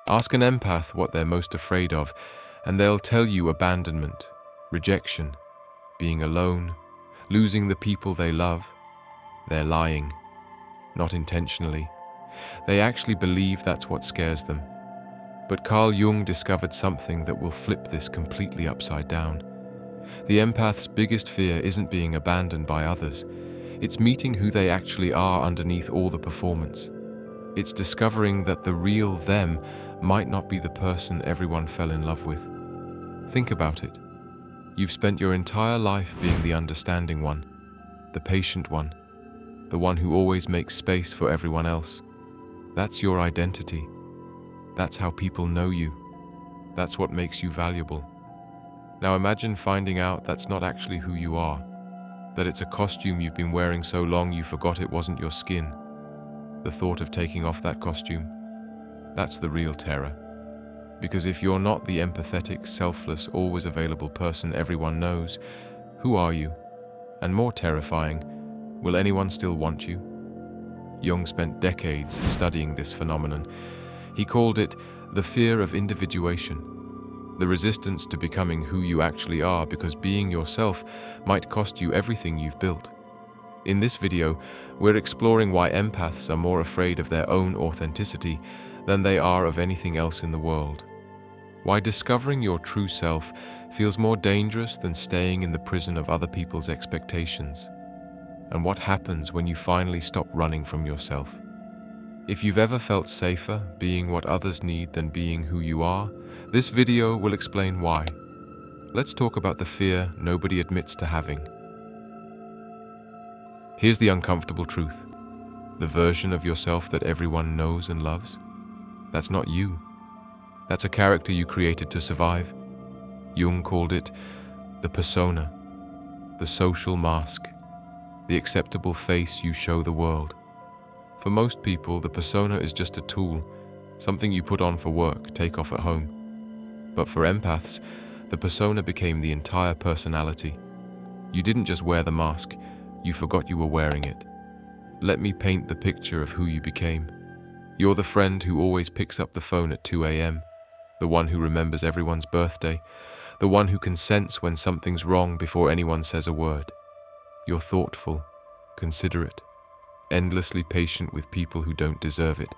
Ask an empath what they're most afraid of, and they'll tell you abandonment, rejection, being alone, losing the people they love. They're lying, not intentionally. They actually believe that's what scares them. But Carl Jung discovered something that will flip this completely upside down. The empath's biggest fear isn't being abandoned by others. It's meeting who they actually are underneath all the performance. It's discovering that the real them might not be the person everyone fell in love with. Think about it. You've spent your entire life being the understanding one, the patient one, the one who always makes space for everyone else. That's your identity. That's how people know you. That's what makes you valuable. Now imagine finding out that's not actually who you are, that it's a costume you've been wearing so long you forgot it wasn't your skin. The thought of taking off that costume, that's the real terror. Because if you're not the empathetic, selfless, always available person everyone knows, who are you? And more terrifying, will anyone still want you? Jung spent decades studying this phenomenon. He called it the fear of individuation, the resistance to becoming who you actually are because being yourself might cost you everything you've built. In this video, we're exploring why empaths are more afraid of their own authenticity than they are of anything else in the world. Why discovering your true self feels more dangerous than staying in the prison of other people's expectations. And what happens when you finally stop running from yourself. If you've ever felt safer being what others need than being who you are, this video will explain why. Let's talk about the fear nobody admits to having. Here's the uncomfortable truth. The version of yourself that everyone knows and loves, that's not you. That's a character you created to survive. Jung called it the persona, the social mask, the acceptable face you show the world. For most people, the persona is just a tool, something you put on for work, take off at home. But for empaths, the persona became the entire personality. You didn't just wear the mask, you forgot you were wearing it. Let me paint the picture of who you became. You're the friend who always picks up the phone at 2 a.m., the one who remembers everyone's birthday, the one who can sense when something's wrong before anyone says a word. You're thoughtful, considerate, endlessly patient with people who don't deserve it.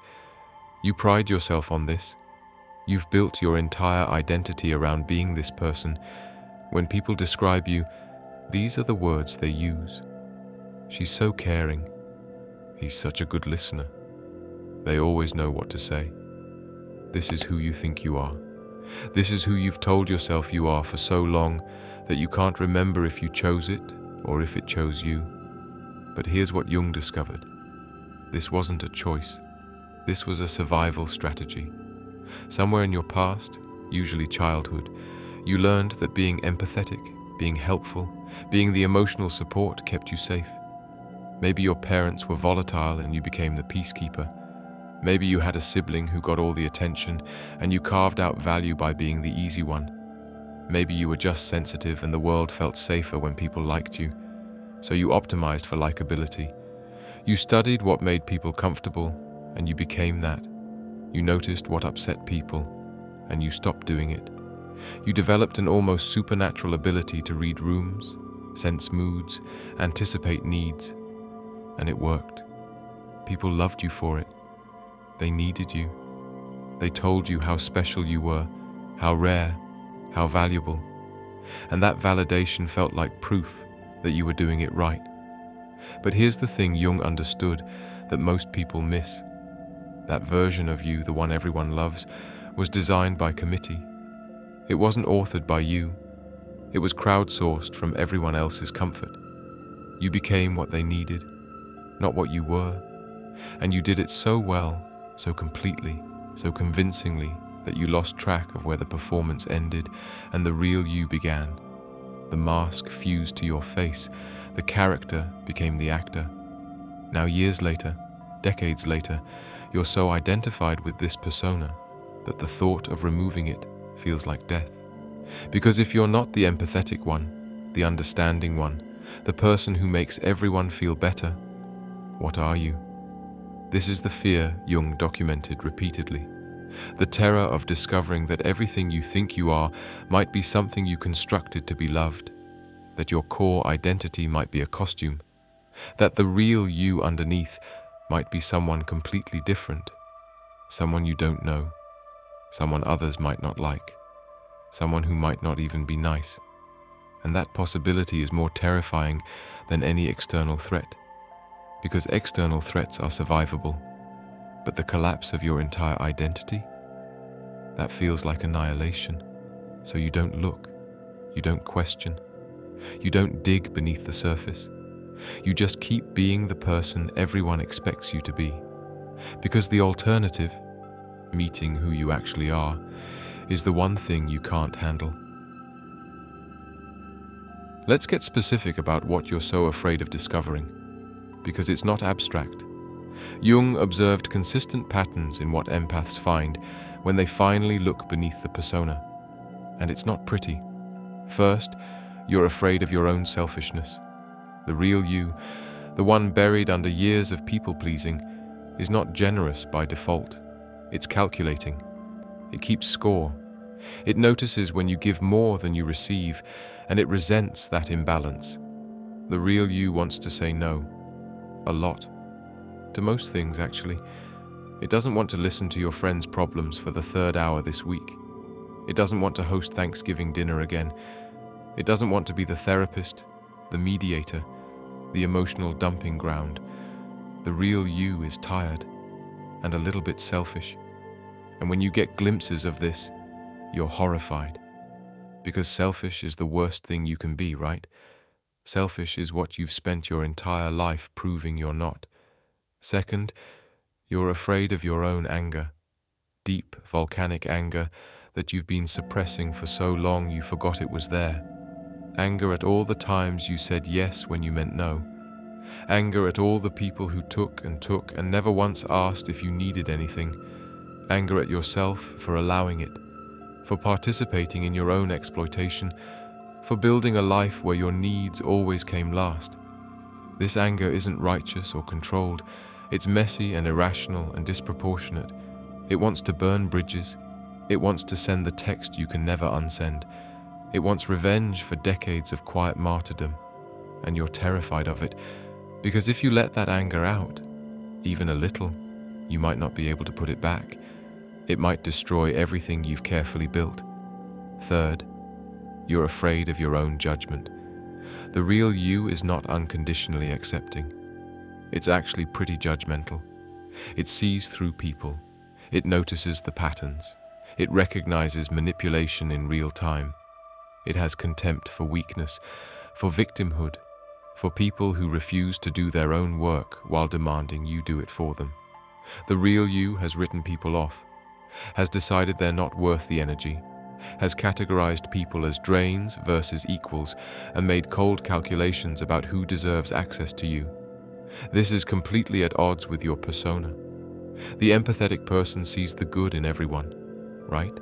You pride yourself on this. You've built your entire identity around being this person. When people describe you, these are the words they use. She's so caring. He's such a good listener. They always know what to say. This is who you think you are. This is who you've told yourself you are for so long that you can't remember if you chose it or if it chose you. But here's what Jung discovered. This wasn't a choice. This was a survival strategy. Somewhere in your past, usually childhood, you learned that being empathetic, being helpful, being the emotional support kept you safe. Maybe your parents were volatile and you became the peacekeeper. Maybe you had a sibling who got all the attention and you carved out value by being the easy one. Maybe you were just sensitive and the world felt safer when people liked you, so you optimized for likability. You studied what made people comfortable and you became that. You noticed what upset people and you stopped doing it. You developed an almost supernatural ability to read rooms, sense moods, anticipate needs, and it worked. People loved you for it. They needed you. They told you how special you were, how rare, how valuable. And that validation felt like proof that you were doing it right. But here's the thing Jung understood that most people miss. That version of you, the one everyone loves, was designed by committee. It wasn't authored by you. It was crowdsourced from everyone else's comfort. You became what they needed, not what you were. And you did it so well, so completely, so convincingly, that you lost track of where the performance ended and the real you began. The mask fused to your face. The character became the actor. Now years later, decades later, you're so identified with this persona that the thought of removing it feels like death. Because if you're not the empathetic one, the understanding one, the person who makes everyone feel better, what are you? This is the fear Jung documented repeatedly. The terror of discovering that everything you think you are might be something you constructed to be loved, that your core identity might be a costume, that the real you underneath might be someone completely different, someone you don't know, someone others might not like, someone who might not even be nice. And that possibility is more terrifying than any external threat, because external threats are survivable, but the collapse of your entire identity, that feels like annihilation. So you don't look, you don't question, you don't dig beneath the surface. You just keep being the person everyone expects you to be, because the alternative, meeting who you actually are, is the one thing you can't handle. Let's get specific about what you're so afraid of discovering, because it's not abstract. Jung observed consistent patterns in what empaths find when they finally look beneath the persona, and it's not pretty. First, you're afraid of your own selfishness. The real you, the one buried under years of people-pleasing, is not generous by default. It's calculating. It keeps score. It notices when you give more than you receive, and it resents that imbalance. The real you wants to say no. A lot. To most things, actually. It doesn't want to listen to your friend's problems for the 3rd hour this week. It doesn't want to host Thanksgiving dinner again. It doesn't want to be the therapist, the mediator, the emotional dumping ground. The real you is tired and a little bit selfish. And when you get glimpses of this, you're horrified. Because selfish is the worst thing you can be, right? Selfish is what you've spent your entire life proving you're not. Second, you're afraid of your own anger. Deep, volcanic anger that you've been suppressing for so long you forgot it was there. Anger at all the times you said yes when you meant no. Anger at all the people who took and never once asked if you needed anything. Anger at yourself for allowing it, for participating in your own exploitation, for building a life where your needs always came last. This anger isn't righteous or controlled. It's messy and irrational and disproportionate. It wants to burn bridges. It wants to send the text you can never unsend. It wants revenge for decades of quiet martyrdom. And you're terrified of it, because if you let that anger out, even a little, you might not be able to put it back. It might destroy everything you've carefully built. Third, you're afraid of your own judgment. The real you is not unconditionally accepting. It's actually pretty judgmental. It sees through people. It notices the patterns. It recognizes manipulation in real time. It has contempt for weakness, for victimhood, for people who refuse to do their own work while demanding you do it for them. The real you has written people off, has decided they're not worth the energy, has categorized people as drains versus equals, and made cold calculations about who deserves access to you. This is completely at odds with your persona. The empathetic person sees the good in everyone, right?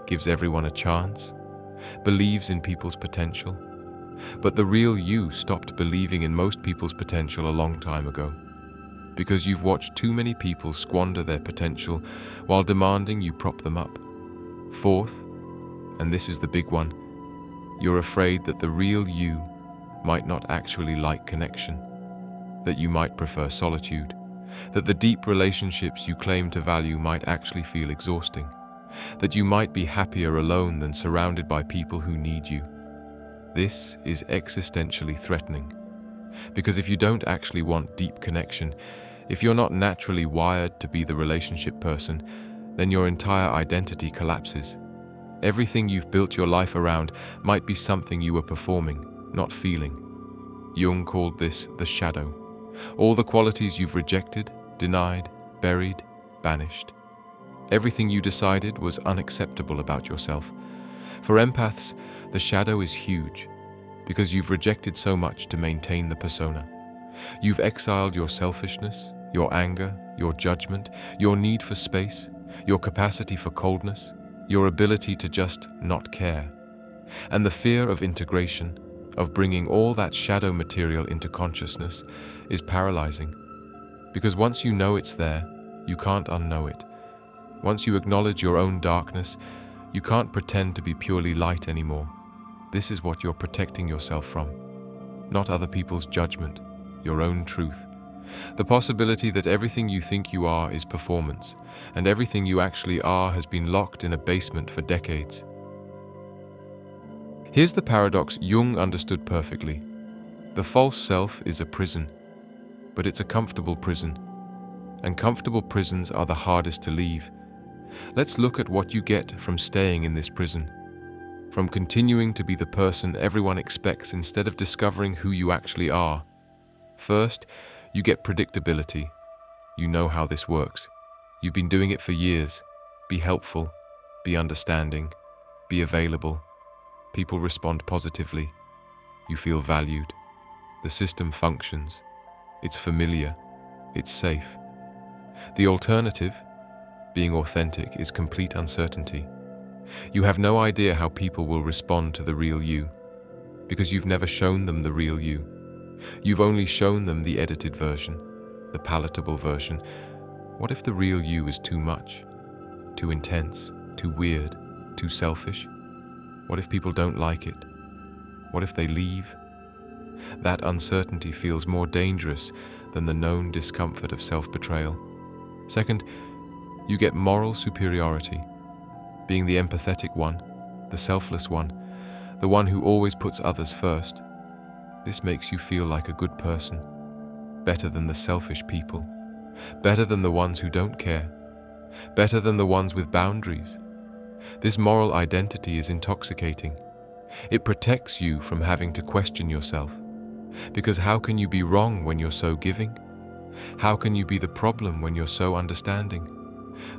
Gives everyone a chance, believes in people's potential. But the real you stopped believing in most people's potential a long time ago, because you've watched too many people squander their potential while demanding you prop them up. Fourth, and this is the big one, you're afraid that the real you might not actually like connection, that you might prefer solitude, that the deep relationships you claim to value might actually feel exhausting, that you might be happier alone than surrounded by people who need you. This is existentially threatening, because if you don't actually want deep connection, if you're not naturally wired to be the relationship person, then your entire identity collapses. Everything you've built your life around might be something you were performing, not feeling. Jung called this the shadow. All the qualities you've rejected, denied, buried, banished. Everything you decided was unacceptable about yourself. For empaths, the shadow is huge, because you've rejected so much to maintain the persona. You've exiled your selfishness, your anger, your judgment, your need for space, your capacity for coldness, your ability to just not care. And the fear of integration, of bringing all that shadow material into consciousness, is paralyzing. Because once you know it's there, you can't unknow it. Once you acknowledge your own darkness, you can't pretend to be purely light anymore. This is what you're protecting yourself from. Not other people's judgment, your own truth. The possibility that everything you think you are is performance, and everything you actually are has been locked in a basement for decades. Here's the paradox Jung understood perfectly. The false self is a prison, but it's a comfortable prison. And comfortable prisons are the hardest to leave. Let's look at what you get from staying in this prison. From continuing to be the person everyone expects instead of discovering who you actually are. First, you get predictability. You know how this works. You've been doing it for years. Be helpful, be understanding, be available. People respond positively. You feel valued. The system functions. It's familiar. It's safe. The alternative, being authentic, is complete uncertainty. You have no idea how people will respond to the real you, because you've never shown them the real you. You've only shown them the edited version, the palatable version. What if the real you is too much, too intense, too weird, too selfish? What if people don't like it? What if they leave? That uncertainty feels more dangerous than the known discomfort of self-betrayal. Second, you get moral superiority, being the empathetic one, the selfless one, the one who always puts others first. This makes you feel like a good person, better than the selfish people, better than the ones who don't care, better than the ones with boundaries. This moral identity is intoxicating. It protects you from having to question yourself. Because how can you be wrong when you're so giving? How can you be the problem when you're so understanding?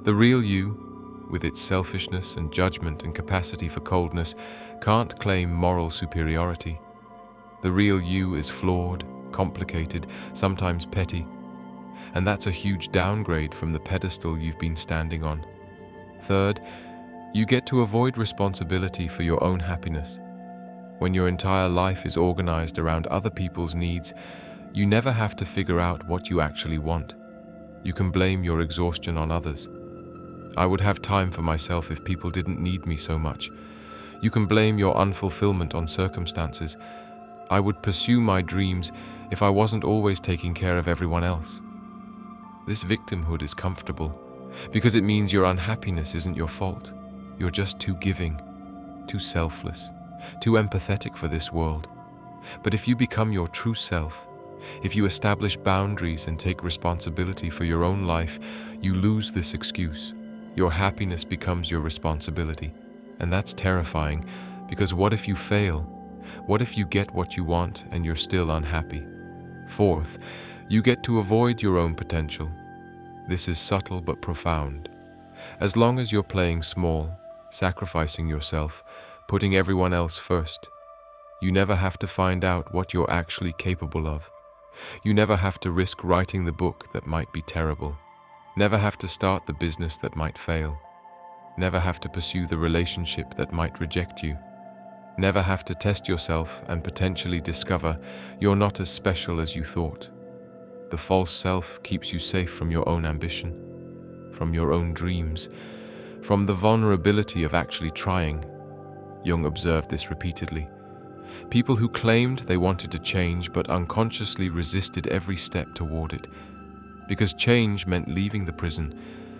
The real you, with its selfishness and judgment and capacity for coldness, can't claim moral superiority. The real you is flawed, complicated, sometimes petty. And that's a huge downgrade from the pedestal you've been standing on. Third, you get to avoid responsibility for your own happiness. When your entire life is organized around other people's needs, you never have to figure out what you actually want. You can blame your exhaustion on others. I would have time for myself if people didn't need me so much. You can blame your unfulfillment on circumstances. I would pursue my dreams if I wasn't always taking care of everyone else. This victimhood is comfortable because it means your unhappiness isn't your fault. You're just too giving, too selfless, too empathetic for this world. But if you become your true self, if you establish boundaries and take responsibility for your own life, you lose this excuse. Your happiness becomes your responsibility. And that's terrifying, because what if you fail? What if you get what you want and you're still unhappy? Fourth, you get to avoid your own potential. This is subtle but profound. As long as you're playing small, sacrificing yourself, putting everyone else first, you never have to find out what you're actually capable of. You never have to risk writing the book that might be terrible. Never have to start the business that might fail. Never have to pursue the relationship that might reject you. Never have to test yourself and potentially discover you're not as special as you thought. The false self keeps you safe from your own ambition, from your own dreams, from the vulnerability of actually trying. Jung observed this repeatedly. People who claimed they wanted to change but unconsciously resisted every step toward it, because change meant leaving the prison,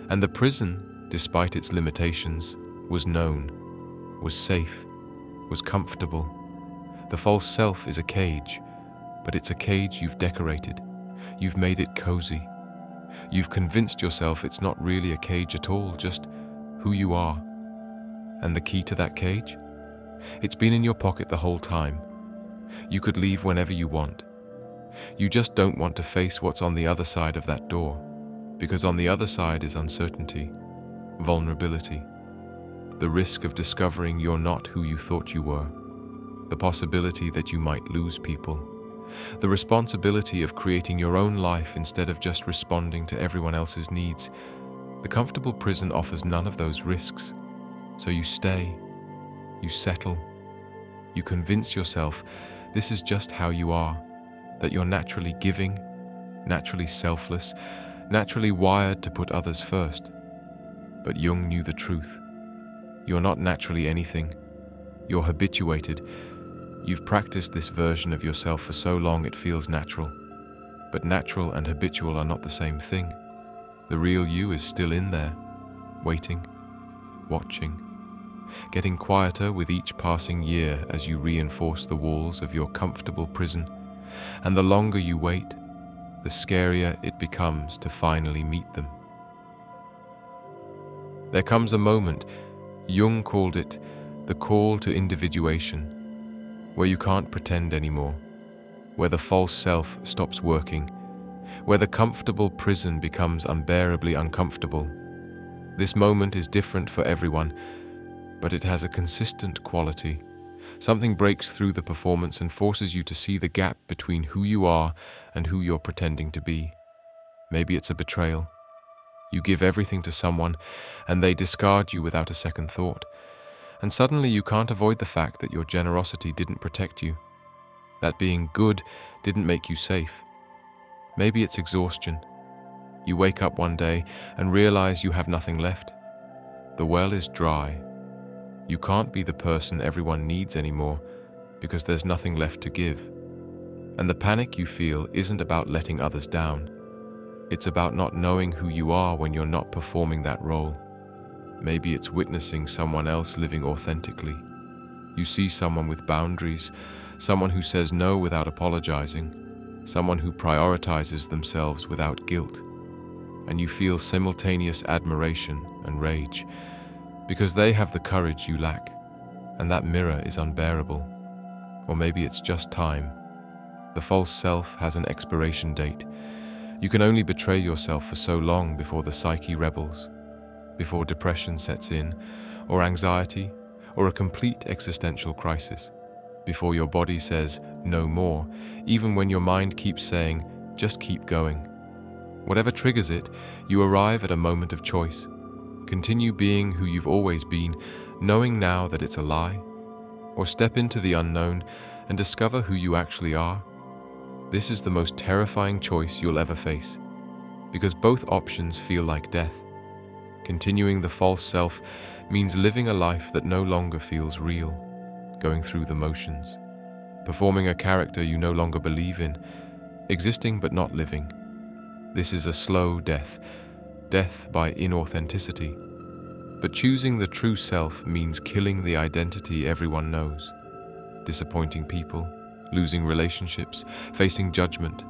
and the prison, despite its limitations, was known, was safe, was comfortable. The false self is a cage, but it's a cage you've decorated. You've made it cozy. You've convinced yourself it's not really a cage at all, just who you are. And the key to that cage? It's been in your pocket the whole time. You could leave whenever you want. You just don't want to face what's on the other side of that door, because on the other side is uncertainty, vulnerability, the risk of discovering you're not who you thought you were, the possibility that you might lose people, the responsibility of creating your own life instead of just responding to everyone else's needs. The comfortable prison offers none of those risks. So you stay, you settle, you convince yourself this is just how you are, that you're naturally giving, naturally selfless, naturally wired to put others first. But Jung knew the truth. You're not naturally anything. You're habituated. You've practiced this version of yourself for so long it feels natural. But natural and habitual are not the same thing. The real you is still in there, waiting, watching, getting quieter with each passing year as you reinforce the walls of your comfortable prison. And the longer you wait, the scarier it becomes to finally meet them. There comes a moment, Jung called it the call to individuation, where you can't pretend anymore, where the false self stops working, where the comfortable prison becomes unbearably uncomfortable. This moment is different for everyone, but it has a consistent quality. Something breaks through the performance and forces you to see the gap between who you are and who you're pretending to be. Maybe it's a betrayal. You give everything to someone, and they discard you without a second thought. And suddenly you can't avoid the fact that your generosity didn't protect you. That being good didn't make you safe. Maybe it's exhaustion. You wake up one day and realize you have nothing left. The well is dry. You can't be the person everyone needs anymore because there's nothing left to give. And the panic you feel isn't about letting others down. It's about not knowing who you are when you're not performing that role. Maybe it's witnessing someone else living authentically. You see someone with boundaries, someone who says no without apologizing, someone who prioritizes themselves without guilt. And you feel simultaneous admiration and rage, because they have the courage you lack, and that mirror is unbearable. Or maybe it's just time. The false self has an expiration date. You can only betray yourself for so long before the psyche rebels, before depression sets in, or anxiety, or a complete existential crisis, before your body says no more, even when your mind keeps saying, just keep going. Whatever triggers it, you arrive at a moment of choice. Continue being who you've always been, knowing now that it's a lie, or step into the unknown and discover who you actually are. This is the most terrifying choice you'll ever face, because both options feel like death. Continuing the false self means living a life that no longer feels real, going through the motions, performing a character you no longer believe in, existing but not living. This is a slow death, death by inauthenticity. But choosing the true self means killing the identity everyone knows, disappointing people, losing relationships, facing judgment,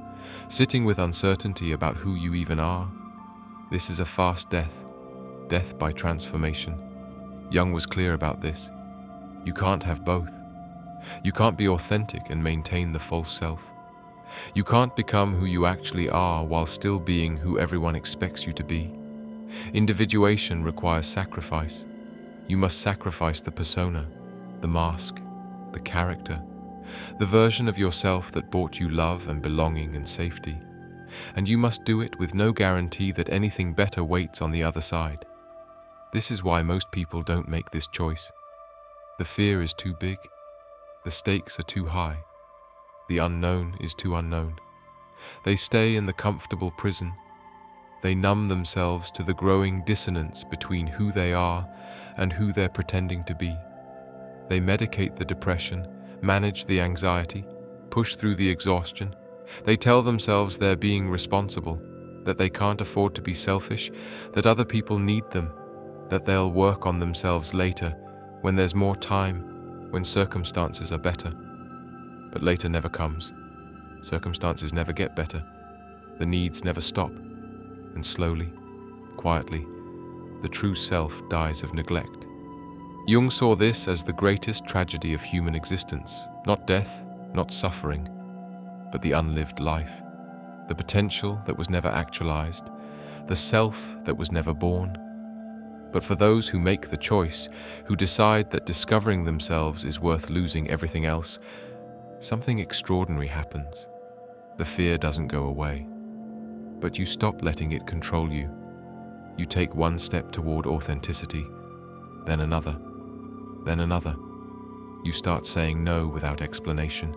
sitting with uncertainty about who you even are. This is a fast death, death by transformation. Jung was clear about this. You can't have both. You can't be authentic and maintain the false self. You can't become who you actually are while still being who everyone expects you to be. Individuation requires sacrifice. You must sacrifice the persona, the mask, the character, the version of yourself that brought you love and belonging and safety. And you must do it with no guarantee that anything better waits on the other side. This is why most people don't make this choice. The fear is too big. The stakes are too high. The unknown is too unknown. They stay in the comfortable prison. They numb themselves to the growing dissonance between who they are and who they're pretending to be. They medicate the depression, manage the anxiety, push through the exhaustion. They tell themselves they're being responsible, that they can't afford to be selfish, that other people need them, that they'll work on themselves later, when there's more time, when circumstances are better. But later never comes. Circumstances never get better. The needs never stop. And slowly, quietly, the true self dies of neglect. Jung saw this as the greatest tragedy of human existence, not death, not suffering, but the unlived life, the potential that was never actualized, the self that was never born. But for those who make the choice, who decide that discovering themselves is worth losing everything else, something extraordinary happens. The fear doesn't go away, but you stop letting it control you. You take one step toward authenticity, then another, then another. You start saying no without explanation.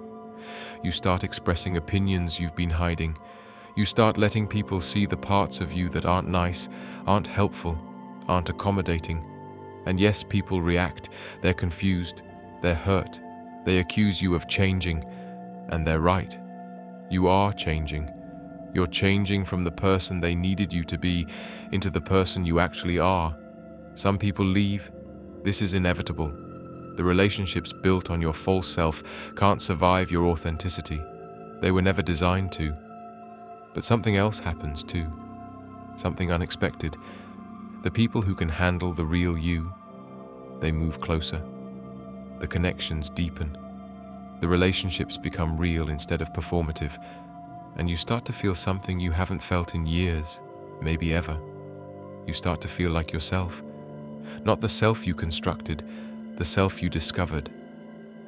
You start expressing opinions you've been hiding. You start letting people see the parts of you that aren't nice, aren't helpful, aren't accommodating. And yes, people react. They're confused. They're hurt. They accuse you of changing. And they're right. You are changing. You're changing from the person they needed you to be into the person you actually are. Some people leave. This is inevitable. The relationships built on your false self can't survive your authenticity. They were never designed to. But something else happens too. Something unexpected. The people who can handle the real you, they move closer. The connections deepen. The relationships become real instead of performative. And you start to feel something you haven't felt in years, maybe ever. You start to feel like yourself. Not the self you constructed, the self you discovered.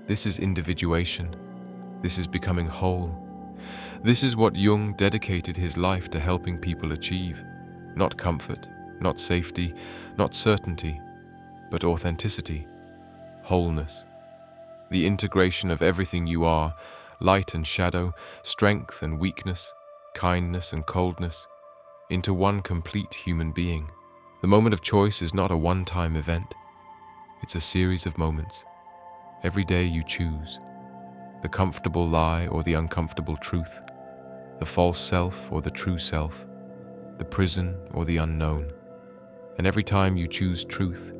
This is individuation. This is becoming whole. This is what Jung dedicated his life to helping people achieve. Not comfort, not safety, not certainty, but authenticity, wholeness. The integration of everything you are, light and shadow, strength and weakness, kindness and coldness, into one complete human being. The moment of choice is not a one-time event. It's a series of moments. Every day you choose the comfortable lie or the uncomfortable truth, the false self or the true self, the prison or the unknown. And every time you choose truth,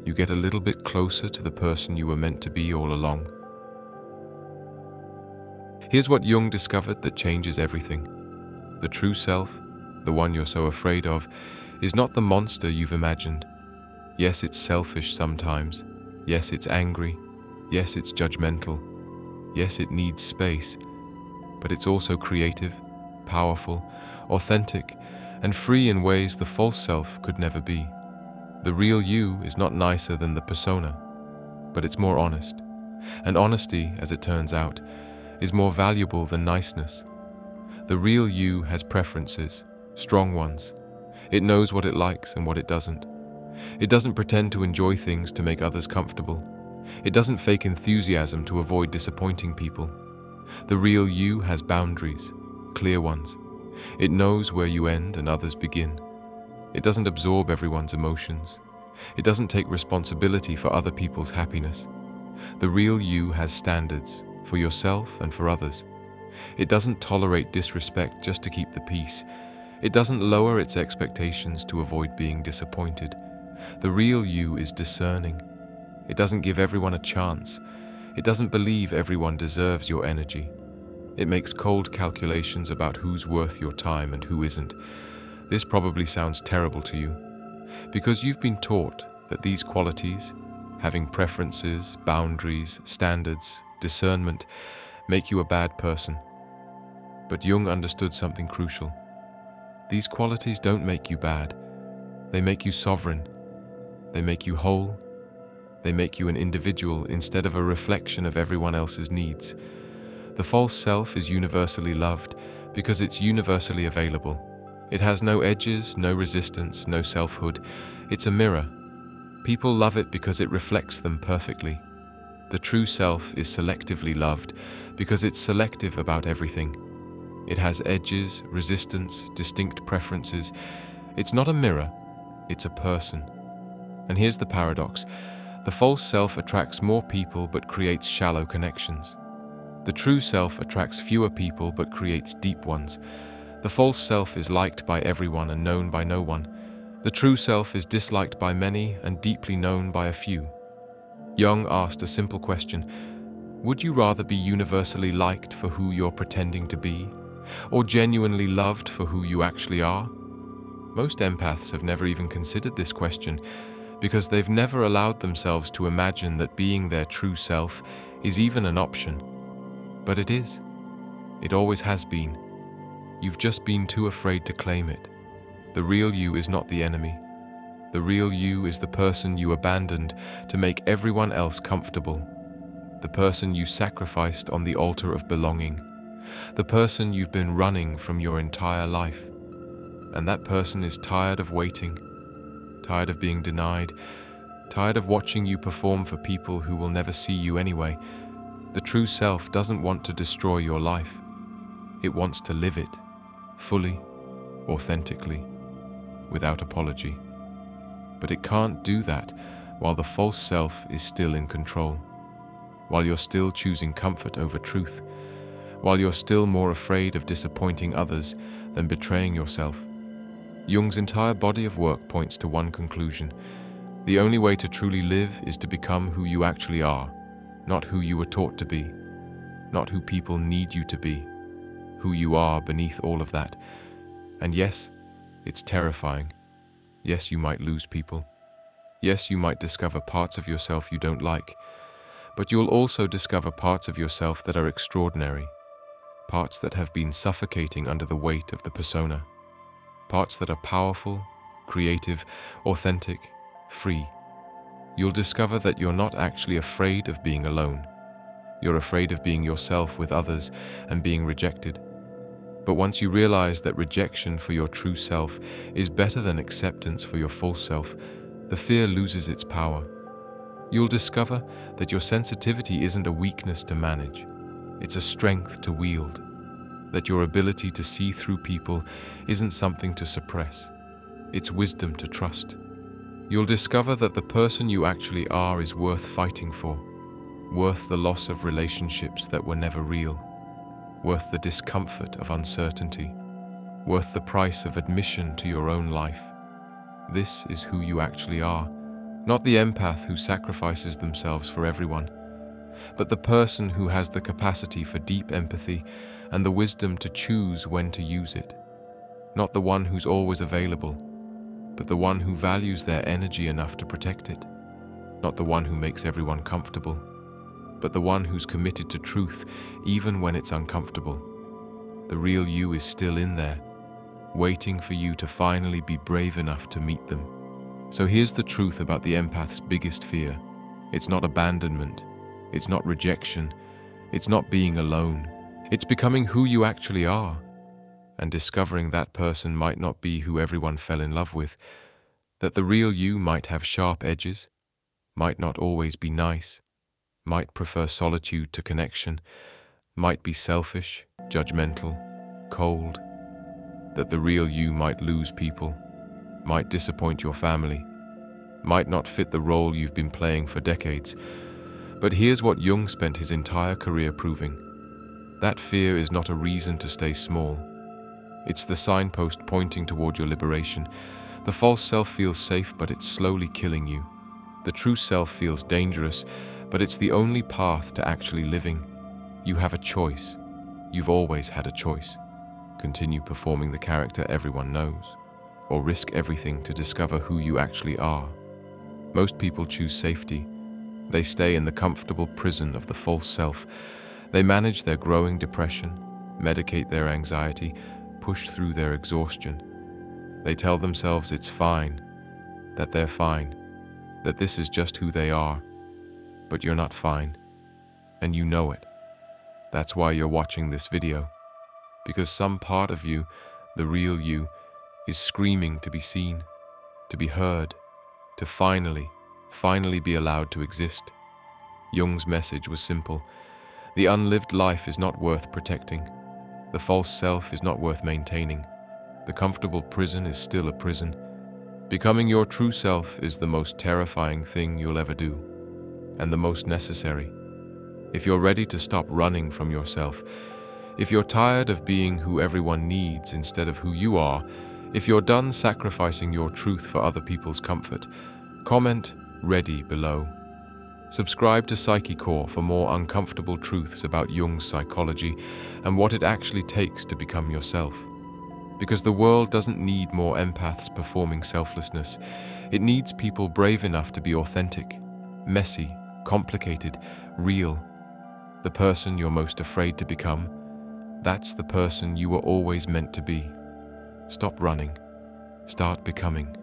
you get a little bit closer to the person you were meant to be all along. Here's what Jung discovered that changes everything. The true self, the one you're so afraid of, is not the monster you've imagined. Yes, it's selfish sometimes. Yes, it's angry. Yes, it's judgmental. Yes, it needs space. But it's also creative, powerful, authentic, and free in ways the false self could never be. The real you is not nicer than the persona, but it's more honest. And honesty, as it turns out, is more valuable than niceness. The real you has preferences, strong ones. It knows what it likes and what it doesn't. It doesn't pretend to enjoy things to make others comfortable. It doesn't fake enthusiasm to avoid disappointing people. The real you has boundaries, clear ones. It knows where you end and others begin. It doesn't absorb everyone's emotions. It doesn't take responsibility for other people's happiness. The real you has standards, for yourself and for others. It doesn't tolerate disrespect just to keep the peace. It doesn't lower its expectations to avoid being disappointed. The real you is discerning. It doesn't give everyone a chance. It doesn't believe everyone deserves your energy. It makes cold calculations about who's worth your time and who isn't. This probably sounds terrible to you, because you've been taught that these qualities, having preferences, boundaries, standards, discernment, make you a bad person. But Jung understood something crucial. These qualities don't make you bad. They make you sovereign. They make you whole. They make you an individual instead of a reflection of everyone else's needs. The false self is universally loved because it's universally available. It has no edges, no resistance, no selfhood. It's a mirror. People love it because it reflects them perfectly. The true self is selectively loved because it's selective about everything. It has edges, resistance, distinct preferences. It's not a mirror, it's a person. And here's the paradox. The false self attracts more people but creates shallow connections. The true self attracts fewer people but creates deep ones. The false self is liked by everyone and known by no one. The true self is disliked by many and deeply known by a few. Jung asked a simple question: would you rather be universally liked for who you're pretending to be, or genuinely loved for who you actually are? Most empaths have never even considered this question, because they've never allowed themselves to imagine that being their true self is even an option. But it is. It always has been. You've just been too afraid to claim it. The real you is not the enemy. The real you is the person you abandoned to make everyone else comfortable. The person you sacrificed on the altar of belonging. The person you've been running from your entire life. And that person is tired of waiting, tired of being denied, tired of watching you perform for people who will never see you anyway. The true self doesn't want to destroy your life. It wants to live it, fully, authentically, without apology. But it can't do that while the false self is still in control, while you're still choosing comfort over truth, while you're still more afraid of disappointing others than betraying yourself. Jung's entire body of work points to one conclusion: the only way to truly live is to become who you actually are, not who you were taught to be, not who people need you to be, who you are beneath all of that. And yes, it's terrifying. Yes, you might lose people. Yes, you might discover parts of yourself you don't like, but you'll also discover parts of yourself that are extraordinary, parts that have been suffocating under the weight of the persona, parts that are powerful, creative, authentic, free. You'll discover that you're not actually afraid of being alone. You're afraid of being yourself with others and being rejected. But once you realize that rejection for your true self is better than acceptance for your false self, the fear loses its power. You'll discover that your sensitivity isn't a weakness to manage, it's a strength to wield. That your ability to see through people isn't something to suppress, it's wisdom to trust. You'll discover that the person you actually are is worth fighting for, worth the loss of relationships that were never real, worth the discomfort of uncertainty, worth the price of admission to your own life. This is who you actually are, not the empath who sacrifices themselves for everyone, but the person who has the capacity for deep empathy and the wisdom to choose when to use it. Not the one who's always available, but the one who values their energy enough to protect it. Not the one who makes everyone comfortable, but the one who's committed to truth even when it's uncomfortable. The real you is still in there, waiting for you to finally be brave enough to meet them. So here's the truth about the empath's biggest fear. It's not abandonment. It's not rejection. It's not being alone. It's becoming who you actually are. And discovering that person might not be who everyone fell in love with. That the real you might have sharp edges, might not always be nice, might prefer solitude to connection, might be selfish, judgmental, cold. That the real you might lose people, might disappoint your family, might not fit the role you've been playing for decades. But here's what Jung spent his entire career proving. That fear is not a reason to stay small. It's the signpost pointing toward your liberation. The false self feels safe, but it's slowly killing you. The true self feels dangerous, but it's the only path to actually living. You have a choice. You've always had a choice. Continue performing the character everyone knows, or risk everything to discover who you actually are. Most people choose safety. They stay in the comfortable prison of the false self. They manage their growing depression, medicate their anxiety, push through their exhaustion. They tell themselves it's fine, that they're fine, that this is just who they are. But you're not fine, and you know it. That's why you're watching this video, because some part of you, the real you, is screaming to be seen, to be heard, to finally be allowed to exist. Jung's message was simple. The unlived life is not worth protecting. The false self is not worth maintaining. The comfortable prison is still a prison. Becoming your true self is the most terrifying thing you'll ever do, and the most necessary. If you're ready to stop running from yourself, if you're tired of being who everyone needs instead of who you are, if you're done sacrificing your truth for other people's comfort, comment "Ready" below. Subscribe to Psyche Core for more uncomfortable truths about Jung's psychology and what it actually takes to become yourself. Because the world doesn't need more empaths performing selflessness. It needs people brave enough to be authentic, messy, complicated, real. The person you're most afraid to become, that's the person you were always meant to be. Stop running. Start becoming.